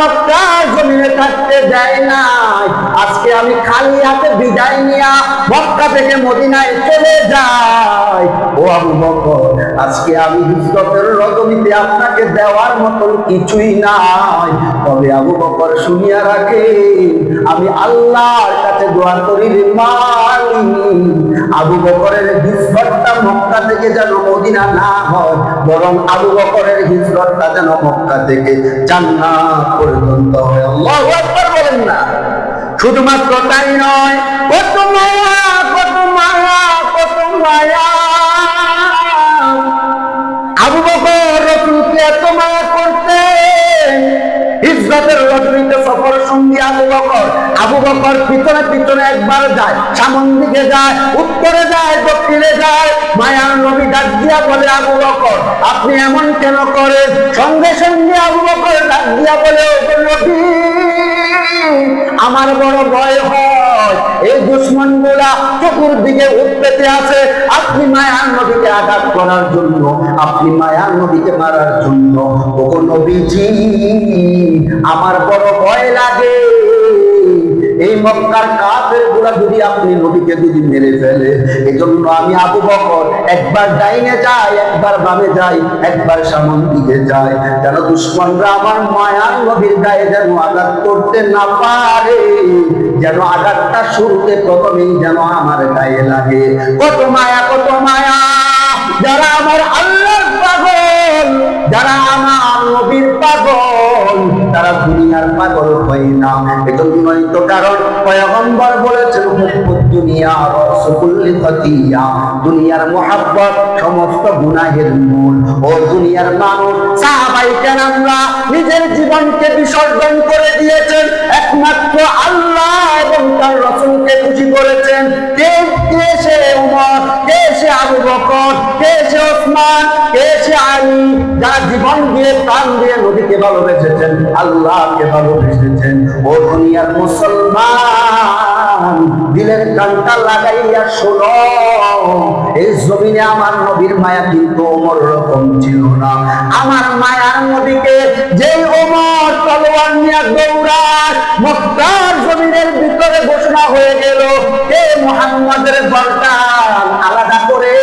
মক্কার জমিনে থাকতে দেয় নাই। আজকে আমি খালি হাতে বিদায় নিয়া মক্কা থেকে মদিনায় চলে যাই। ও আবু বকর, আজকে আমি হিজরতের রজনীতে আপনাকে দেওয়ার মতন কিছুই নাই। তবে আবু বকর শুনিয়া রাখে, আমি আল্লাহর কাছে দোয়া করি রে মালিক, আবু বকরের হিজরতটা মক্কা থেকে যেন মদিনা না হয়, বরং আবু বকরের হিজরতটা যেন মক্কা থেকে জান্নাত পর্যন্ত হয়। আল্লাহু আকবার বলেন না। শুধুমাত্র তাই নয়, কত মায়া, কত মায়া, কত মায়া। আবু বকর রাসূলকে এত মায়া করতেন। হিজরতের রজনীতে সফর সঙ্গী আবু বকর। আবু বকর পিছনে পিছনে একবার যায়, সামন দিকে যায়, উত্তরে যায়, দক্ষিণে যায়। মায়ার নবী ডাক দিয়া বলে, আবু বকর আপনি এমন কেন করেন? সঙ্গে সঙ্গে আবু বকর ডাক দিয়া বলে, ও নবী, আমার বড় ভয় হয়, এই দুশমন গুলা চতুর্দিকে উৎপেতে আছে। আপনি মায়ার নবীকে আঘাত করার জন্য, আপনি মায়ার নবীকে মারার জন্য। ও নবীজি, আমার বড় ভয় লাগে, এই মক্কার কাফের গুলা যদি আপনি নবীকে যদি মেরে ফেলে। এজন্য আমি আবু বকর একবার ডাইনে যাই, একবার বামে যাই, একবার সামন দিকে যাই, যেন দুশমনরা আমার মায়ার নবীর গায়ে যেন আঘাত করতে না পারে, যেন আঘাতটা শুরুতে প্রথমেই যেন আমার গায়ে লাগে। কত মায়া, কত মায়া। যারা আমার আল্লাহর পাগল, যারা আমার নবীর পাগল, তারা দুনিয়ার পাগল হয় না। এজন্যই তো কারণ পয়গম্বর বলেছেন, হুব্বুদ দুনিয়া রাসুকুল্লি খাতিয়া, দুনিয়ার মুহাব্বত সমস্ত গুনাহের মূল। ও দুনিয়ার মানুষ, সাহাবায়ে কেরামরা নিজের জীবনকে বিসর্জন করে দিয়েছেন একমাত্র আল্লাহ এবং তার রাসূলকে খুশি করেছেন। কে সে উমর, কে সে আবু বকর, কে সে ওসমান, কে সে আলী, যারা জীবন দিয়ে প্রাণ দিয়ে নবীকে ভালোবেসেছেন, আল্লাহকে ভালোবেসেছেন। ও দুনিয়ার মুসলমান, দিলের কানটা লাগাইয়া শোনো, এই জমিনে আমার নবীর মায়া কিন্তু ওমর রকম ছিল না। আমার মায়ার নবীকে যে ওমর তলোয়ার নিয়ে দৌড়ায়, মক্কার জমিনের ভিতরে ঘোষণা হয়ে গেল, কে মুহাম্মাদের গর্দান আলাদা করে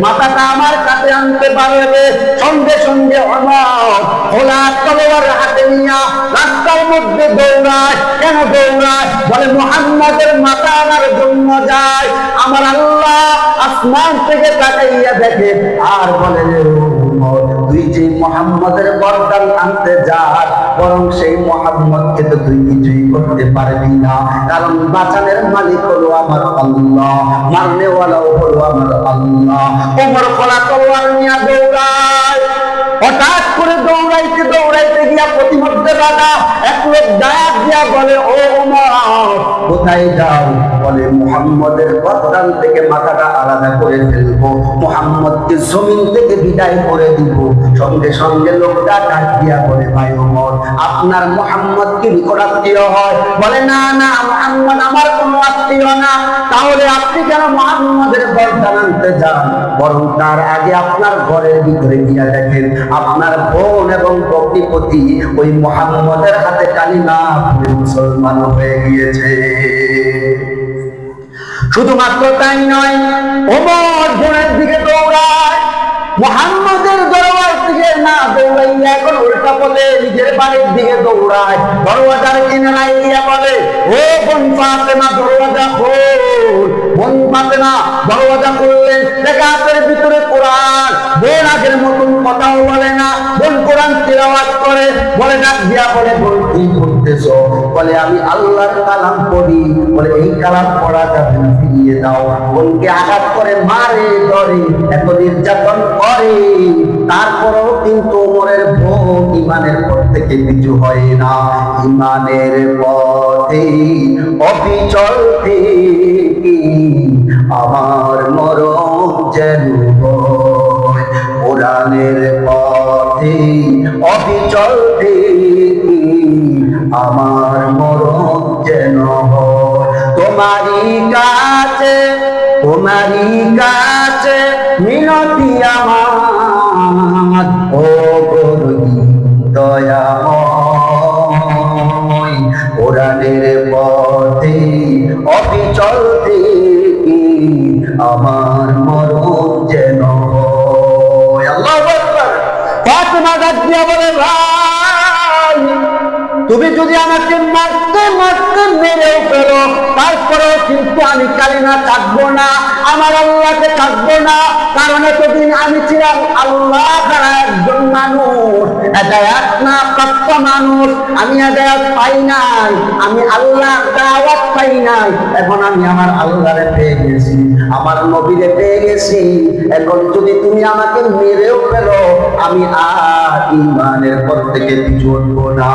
মাথাটা আমার কাছে আনতে পারবে। সঙ্গে সঙ্গে ওমর খোলা তলোয়ার হাতে নিয়ে রাস্তার মধ্যে দৌড়ায়। কেন দৌড়ায়? বলে মুহাম্মাদের মাথা আনার জন্য যায়। আমার আল্লাহ আসমান থেকে তাকাইয়া দেখে আর বলে, তুই যে মুহাম্মাদের গর্দান আনতে যাস, বরং সেই মুহাম্মদকে তো তুই কিছুই করতে পারবি না, কারণ বাঁচানের মালিক হলো আমার আল্লাহ, মারনেওয়ালাও হলো আমার আল্লাহ। ওমর খোলা তলোয়ার নিয়ে দৌড়ায়। হঠাৎ করে দৌড়াইতে দৌড়াইতে গিয়া প্রতিমধ্যে বাধা এক লোক ডাক দিয়া বলে, ও ওমর কোথায় যাও? বলে, মুহাম্মদের গর্দান থেকে মাথাটা আলাদা করে ফেলবো, মুহাম্মদকে জমিন থেকে বিদায় করে দিব। সঙ্গে সঙ্গে লোকটা ডাক দিয়া বলে, ভাই ওমর, আপনার মুহাম্মদ কি নিকটাত্মীয় হয়? বলে, না না, মুহাম্মদ আমার কোনো আত্মীয় না। তাহলে আপনি কেন মুহাম্মদের গর্দান আনতে যান? বরং তার আগে আপনার ঘরের ভিতরে গিয়া দেখেন আপনার বোন এবং পতি ওই মুহাম্মদের হাতে কালিমা পড়ে মুসলমান হয়ে গিয়েছে। শুধুমাত্র তাই নয়, ওমর বোনের দিকে দৌড়ায়, মুহাম্মদের দরবার থেকে না দৌড়াইয়া এখন উল্টা পথে নিজের বাড়ির দিকে দৌড়ায়। দরওয়াজার কিনারায় গিয়া বলে, ও বোন ফাতেমা দরওয়াজা খোল। বোন ফাতেমা দরওয়াজা খুললেন, দেখা হাতের ভিতরে কোরআন। বোন আগের মতন কথাও বলে না, বোন কোরআন তিলাওয়াত করে। বলে ডাক দিয়া বলে, বোন কি করতেছো? বলে, আমি আল্লাহর কালাম পড়ি। বলে, এই কালাম পড়া যাবে না, ফিরিয়ে দাও। বোনকে আঘাত করে, মারে, ধরে, এত নির্যাতন করে, তারপরও কিন্তু ওমরের বোন ইমানের পথ থেকে পিছু হয় না। ইমানের পথে অবিচল থেকে আমার মরণ যেন হয়, কোরআনের পথে অবিচল থেকে আমার মরণ যেন হয়। তোমারই কাছে, তোমারই কাছে মিনতি আমার, ও দয়াময়, কোরআনের পথে অবিচল থেকে আমার মরণ যেন হয়। আল্লাহু আকবার। ফাতেমা ডাক দিয়া বলে, ভাই তুমি যদি আমাকে মারতে মারতে মেরেও ফেলো, তারপরেও কিন্তু আমি কালিমা কাটবো না, আমার আল্লাহকে কাটবো না। কারণ এতদিন আমি ছিলাম আল্লাহ ছাড়া একজন মানুষ, হেদায়াত না প্রাপ্ত মানুষ। আমি হেদায়াত পাই নাই, আমি আল্লাহ দাওয়াত পাই নাই। এখন আমি আমার আল্লাহরে পেয়ে গেছি, আমার নবীরে পেয়ে গেছি। এখন যদি তুমি আমাকে মেরেও ফেলো, আমি আর ঈমানের পথ থেকে পিছু হটবো না।